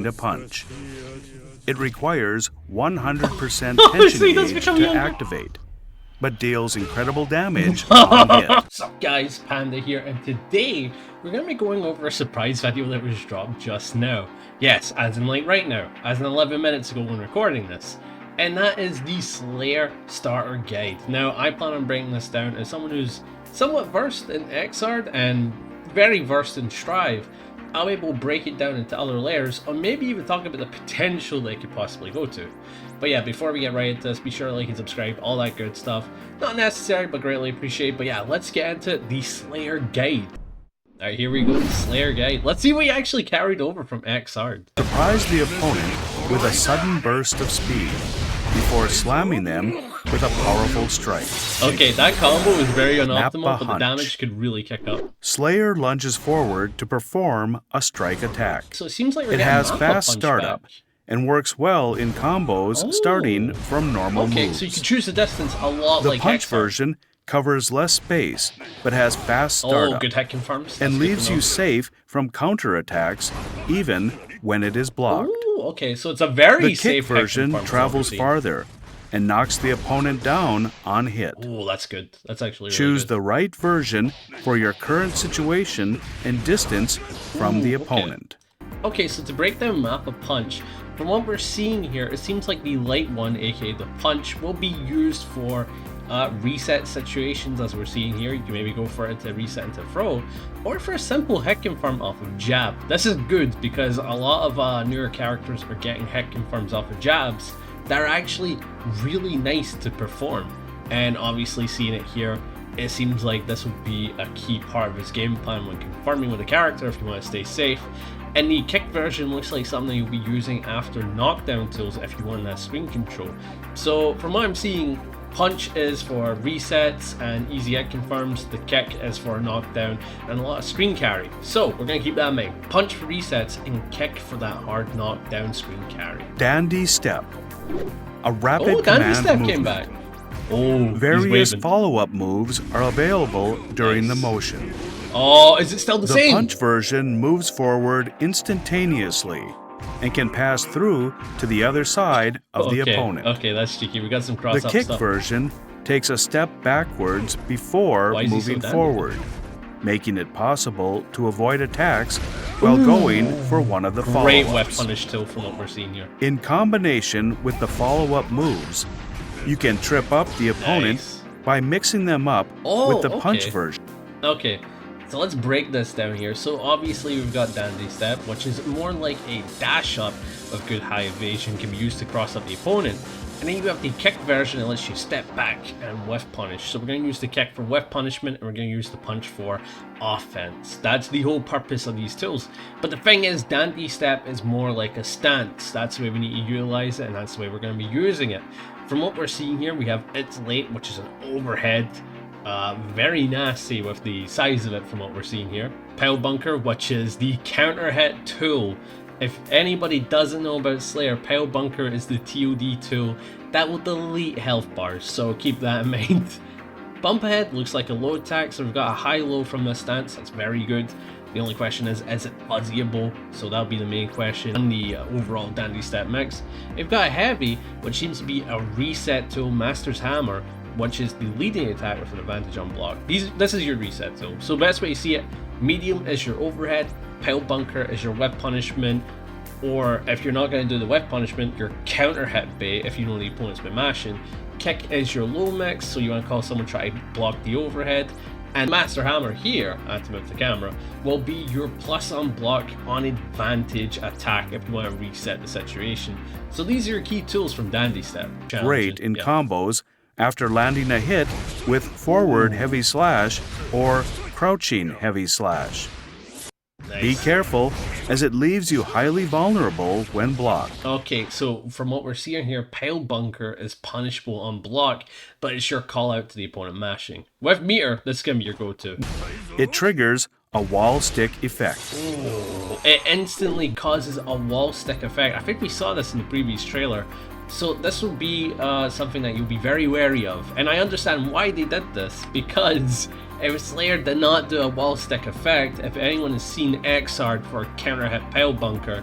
a punch. It requires 100% tension gauge to activate, but deals incredible damage on hit. What's up guys, Panda here, and today we're going to be going over a surprise video that was dropped just now. Yes, as in like right now, as in 11 minutes ago when recording this. And that is the Slayer Starter Guide. Now, I plan on breaking this down as someone who's somewhat versed in Xrd and very versed in Strive. I'll be able to break it down into other layers, or maybe even talk about the potential they could possibly go to. But yeah, before we get right into this, be sure to like and subscribe, all that good stuff. Not necessary, but greatly appreciated. But yeah, let's get into the Slayer Guide. Alright, here we go, the Slayer Guide. Let's see what we actually carried over from Xrd. Surprise the opponent with a sudden burst of speed before slamming them with a powerful strike. Okay, that combo is very unoptimal, Mappa but the hunch. damage could really kick up. Slayer lunges forward to perform a strike attack. So it seems like we're It getting has Mappa fast punch startup back. and works well in combos starting from normal Okay, moves. so you can choose the distance a lot The like punch Xrd. version covers less space, but has fast Oh, startup good hit confirms. and That's good leaves to know. you safe from counterattacks even when it is blocked. Ooh, okay, so it's a very The kick safe hit version confirm, travels obviously. farther and knocks the opponent down on hit. Ooh, that's good. That's actually really Choose good. the right version for your current situation and distance from the opponent. Okay, so to break down Mappa punch, from what we're seeing here, it seems like the light one, aka the punch, will be used for reset situations, as we're seeing here. You can maybe go for it to reset into throw, or for a simple hit confirm off of jab. This is good because a lot of newer characters are getting hit confirms off of jabs that are actually really nice to perform. And obviously seeing it here, it seems like this would be a key part of his game plan when confirming with a character if you want to stay safe. And the kick version looks like something you'll be using after knockdown tools if you want that screen control. So from what I'm seeing, punch is for resets and easy hit confirms, the kick is for knockdown and a lot of screen carry. So we're going to keep that in mind. Punch for resets and kick for that hard knockdown screen carry. Dandy Step. A rapid Oh, Dandy command Step movement. came back. Oh, he's Various waving. follow-up moves are available during the motion. Oh, is it still the The same? punch version moves forward instantaneously and can pass through to the other side of the opponent. Okay, that's cheeky. We got some The cross-up kick stuff. version takes a step backwards before Why is he so moving dandy? forward, making it possible to avoid attacks while going for one of the Great whip follow-ups. punish tool from what we're seeing here. In combination with the follow-up moves, you can trip up the opponent Nice. by mixing them up Oh, with the punch okay. version. Okay, so let's break this down here. So obviously we've got Dandy Step, which is more like a dash up of good high evasion, can be used to cross up the opponent. And then you have the kick version that lets you step back and whiff punish. So we're going to use the kick for whiff punishment, and we're going to use the punch for offense. That's the whole purpose of these tools. But the thing is, Dandy Step is more like a stance. That's the way we need to utilize it, and that's the way we're going to be using it. From what we're seeing here, we have It's Late, which is an overhead. Very nasty with the size of it from what we're seeing here. Pile Bunker, which is the counter hit tool. If anybody doesn't know about Slayer, Pile Bunker is the TOD tool that will delete health bars, so keep that in mind. Bump Ahead looks like a low attack, so we've got a high-low from this stance. That's very good. The only question is it fuzzyable? So that'll be the main question in the overall Dandy Step mix. We've got a Heavy, which seems to be a reset tool, Master's Hammer, which is the leading attack with an advantage on block. This is your reset tool. So best way to see it, medium is your overhead, Pile Bunker is your whip punishment, or if you're not going to do the whip punishment, your counter hit bait if you know the opponent's been mashing. Kick is your low mix, so you want to call someone try to block the overhead. And Master Hammer here, I have to move the camera, will be your plus on block on advantage attack if you want to reset the situation. So these are your key tools from Dandy Step. Great in Yeah. combos after landing a hit with forward heavy slash or crouching heavy slash. Nice. Be careful, as it leaves you highly vulnerable when blocked. Okay, so from what we're seeing here, Pile Bunker is punishable on block, but it's your call out to the opponent mashing. With meter, this is going to be your go-to. It triggers a wall stick effect. It instantly causes a wall stick effect. I think we saw this in the previous trailer. So this will be something that you'll be very wary of. And I understand why they did this, because if Slayer did not do a wall stick effect, if anyone has seen Xrd for counter hit Pile Bunker,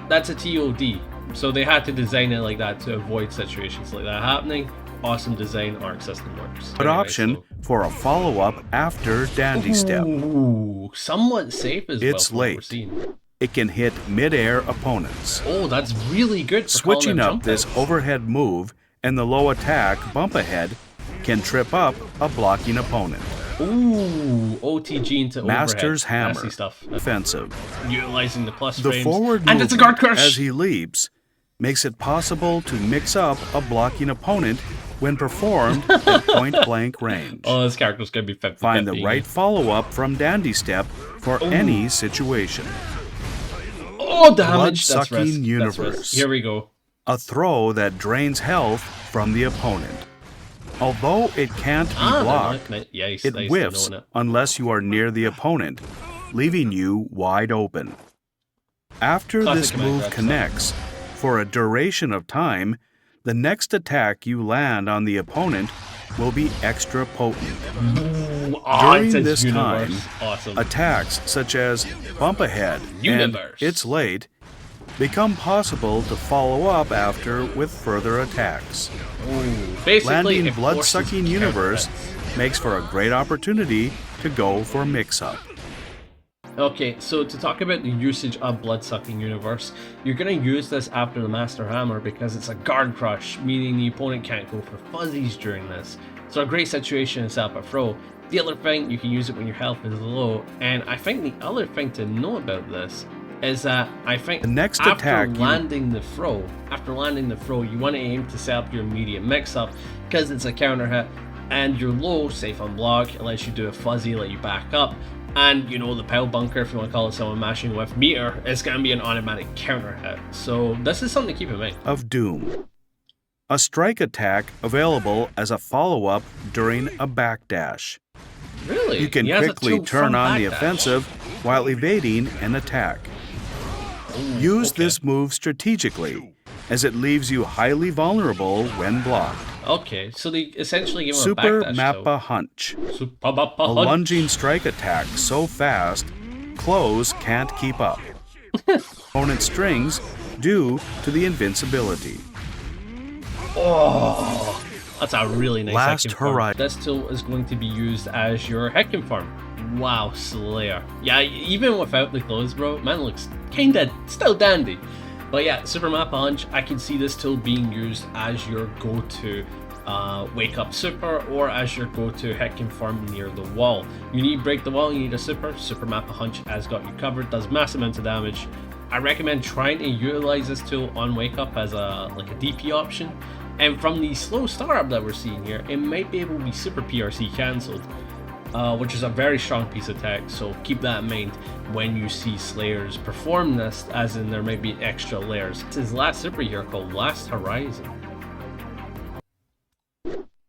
that's a TOD. So they had to design it like that to avoid situations like that happening. Awesome design, Arc system works. Good option for a follow-up after Dandy Step. Ooh, somewhat safe as well. It's late. It can hit mid-air opponents. Oh, that's really good for switching up this outs. overhead move and the low attack bump ahead can trip up a blocking opponent. Ooh, OTG into Master's overhead. Hammer. Stuff. Offensive. Utilizing the plus The frames. forward And it's a guard crush! as he leaps makes it possible to mix up a blocking opponent when performed at point-blank range. Oh, this character's gonna be 50. Find the right follow-up from Dandy Step for any situation. Oh, damage! That's Blood-sucking risk. universe. That's risk. Here we go. A throw that drains health from the opponent. Although it can't be blocked, it whiffs unless you are near the opponent, leaving you wide open. After this move connects, for a duration of time, the next attack you land on the opponent will be extra potent. During this time, attacks such as Bump Ahead and It's Late become possible to follow up after with further attacks. Landing Blood-Sucking Universe makes for a great opportunity to go for mix-up. Okay, so to talk about the usage of Blood-Sucking Universe, you're going to use this after the Master Hammer because it's a guard crush, meaning the opponent can't go for fuzzies during this. So a great situation to set up a throw. The other thing, you can use it when your health is low, and I think the other thing to know about this is that I think the next after landing the throw, you want to aim to set up your immediate mix-up because it's a counter hit, and you're low, safe on block, it lets you do a fuzzy, let you back up. And you know, the Pile Bunker, if you want to call it someone mashing with meter, is going to be an automatic counter hit. So this is something to keep in mind. Of Doom. A strike attack available as a follow-up during a backdash. Really? You can quickly turn on the offensive while evading an attack. Use this move strategically, as it leaves you highly vulnerable when blocked. Okay, so they essentially give him Super a backdash. Mappa Hunch. Super Mappa A Hunch. lunging strike attack so fast, clothes can't keep up. Opponent strings due to the invincibility. Oh, that's a really nice Last Heckin' farm. Horizon. This tool is going to be used as your Heckin' farm. Wow, Slayer. Yeah, even without the clothes, bro, man looks kinda still dandy. But yeah, Super Mappa Hunch, I can see this tool being used as your go-to Wake Up Super or as your go-to Heckin' farm near the wall. You need break the wall, you need a Super. Super Mappa Hunch has got you covered, does massive amounts of damage. I recommend trying to utilize this tool on Wake Up as a DP option. And from the slow startup that we're seeing here, it might be able to be Super PRC cancelled, which is a very strong piece of tech, so keep that in mind when you see Slayers perform this, as in there might be extra layers. It's his last super here called Last Horizon.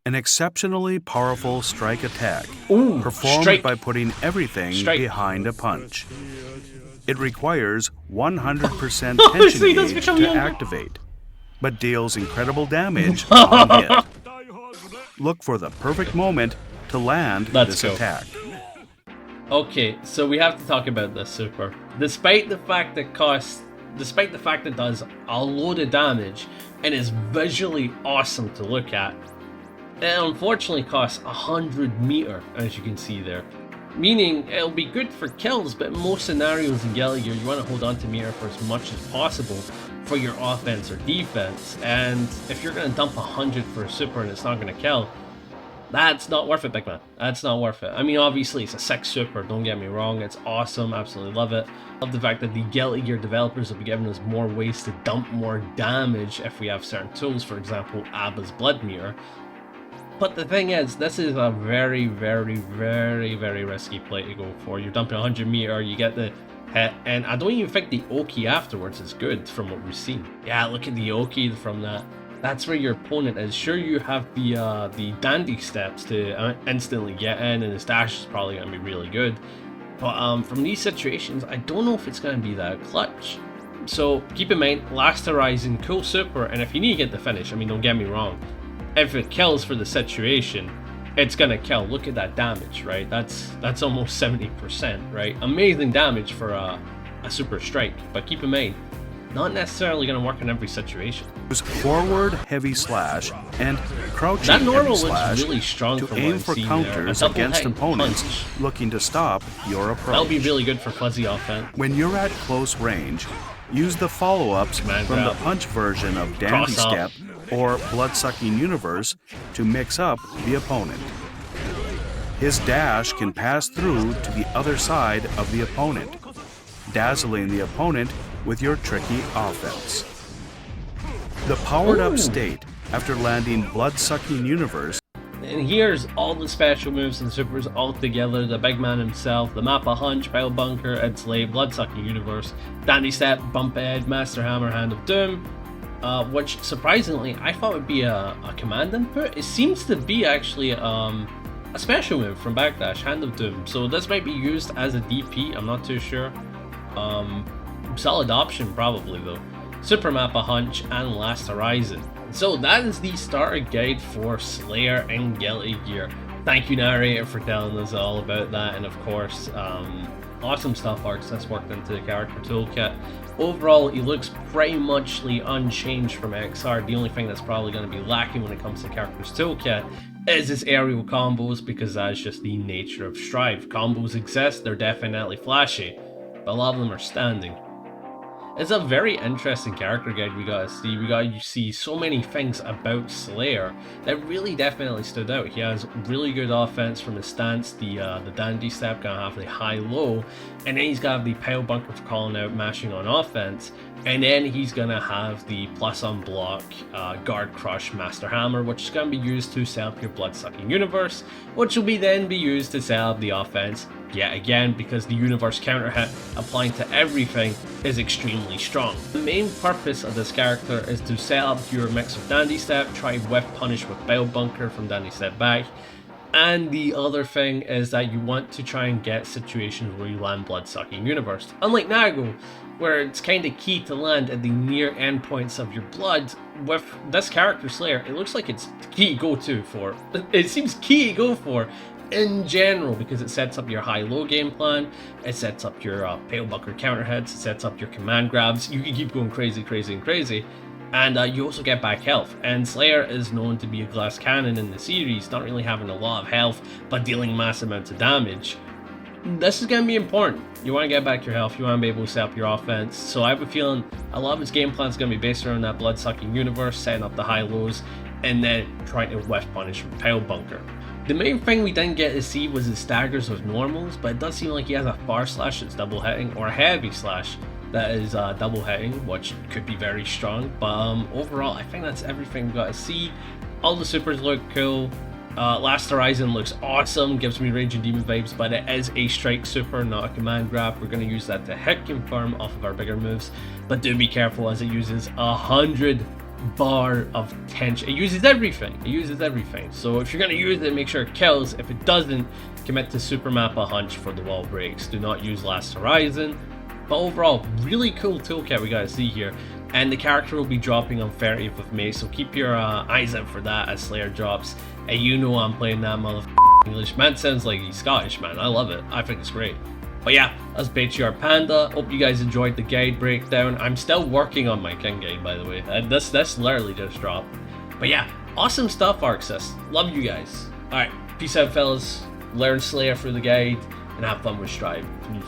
An exceptionally powerful strike attack, Ooh, performed by putting everything behind a punch. It requires 100% tension gauge to activate, but deals incredible damage on hit. Look for the perfect moment to land this attack. Okay, so we have to talk about this super. Despite the fact that it does a load of damage and is visually awesome to look at, it unfortunately costs 100 meter, as you can see there. Meaning it'll be good for kills, but in most scenarios in Gallagher, you want to hold on to meter for as much as possible for your offense or defense. And if you're going to dump 100 for a super and it's not going to kill, that's not worth it, big man. That's not worth it. I mean, obviously, it's a sick super, don't get me wrong. It's awesome, absolutely love it. Love the fact that the Guilty Gear developers will be giving us more ways to dump more damage if we have certain tools, for example, Abba's Blood Meter. But the thing is, this is a very, very, very, very risky play to go for. You're dumping 100 meter, you get the hit, and I don't even think the Oki afterwards is good from what we've seen. Yeah, look at the Oki from that. That's where your opponent is. Sure, you have the dandy steps to instantly get in, and his dash is probably going to be really good. But from these situations, I don't know if it's going to be that clutch. So keep in mind, Last Horizon, cool super, and if you need to get the finish, I mean, don't get me wrong. If it kills for the situation, it's gonna kill. Look at that damage, right? That's almost 70%, right? Amazing damage for a super strike. But keep in mind, not necessarily going to work in every situation. Use forward heavy slash and crouching that normal heavy slash really strong to aim for counters against opponents looking to stop your approach. That'll be really good for fuzzy offense. When you're at close range, use the follow-ups from the hunch version of Dandy Step or Blood-Sucking Universe to mix up the opponent. His dash can pass through to the other side of the opponent, dazzling the opponent with your tricky offense. The powered-up state after landing Blood-Sucking Universe. And here's all the special moves and supers all together: the big man himself, the mappa, hunch, pile bunker, and slay, Blood-Sucking Universe, Dandy Step, bump head, master hammer, hand of doom, which surprisingly I thought would be a command input. It seems to be actually a special move from Backdash, hand of doom. So this might be used as a DP, I'm not too sure. Solid option probably though. Super mappa, hunch, and last horizon. So that is the starter guide for Slayer and Guilty Gear. Thank you, narrator, for telling us all about that, and of course, awesome stuff Arcsys worked into the character toolkit. Overall, he looks pretty muchly unchanged from XR. The only thing that's probably going to be lacking when it comes to character's toolkit is his aerial combos, because that's just the nature of Strive. Combos exist, they're definitely flashy, but a lot of them are standing. It's a very interesting character guide we got to see so many things about Slayer that really definitely stood out. He has really good offense from his stance, the Dandy Step gonna have the high-low, and then he's got the pile bunker for calling out, mashing on offense, and then he's gonna have the plus on block, guard crush, master hammer, which is gonna be used to set up your Blood-Sucking Universe, which will then be used to set up the offense yet again, because the universe counter hit applying to everything is extremely strong. The main purpose of this character is to set up your mix of Dandy Step, try whiff punish with Bile Bunker from Dandy Step back, and the other thing is that you want to try and get situations where you land Blood-Sucking Universe. Unlike Nago, where it's kind of key to land at the near endpoints of your blood, with this character Slayer, it looks like it's key go-to for. It seems key to go for in general, because it sets up your high-low game plan, it sets up your pale bunker counter hits, it sets up your command grabs. You can keep going crazy, and you also get back health. And Slayer is known to be a glass cannon in the series, not really having a lot of health, but dealing massive amounts of damage. This is going to be important. You want to get back your health, you want to be able to set up your offense. So I have a feeling a lot of his game plan is going to be based around that Blood-Sucking Universe, setting up the high-lows, and then trying to whiff punish from pile bunker. The main thing we didn't get to see was his staggers with normals, but it does seem like he has a far slash that's double hitting, or a heavy slash that is double hitting, which could be very strong. But overall, I think that's everything we got to see. All the supers look cool. Last Horizon looks awesome, gives me Raging Demon vibes, but it is a strike super, not a command grab. We're going to use that to hit confirm off of our bigger moves, but do be careful as it uses 100 bar of tension. It uses everything, so if you're going to use it, make sure it kills. If it doesn't, commit to super mappa hunch for the wall breaks. Do not use Last Horizon. But overall, really cool toolkit we got to see here, and the character will be dropping on 30th of May, so keep your eyes out for that as Slayer drops. And you know I'm playing that motherfucking English. Man sounds like he's Scottish, man. I love it. I think it's great. But yeah, that's Patriarch Panda. Hope you guys enjoyed the guide breakdown. I'm still working on my King guide, by the way. This literally just dropped. But yeah, awesome stuff, Arcsys. Love you guys. Alright, peace out, fellas. Learn Slayer through the guide, and have fun with Strive. Peace.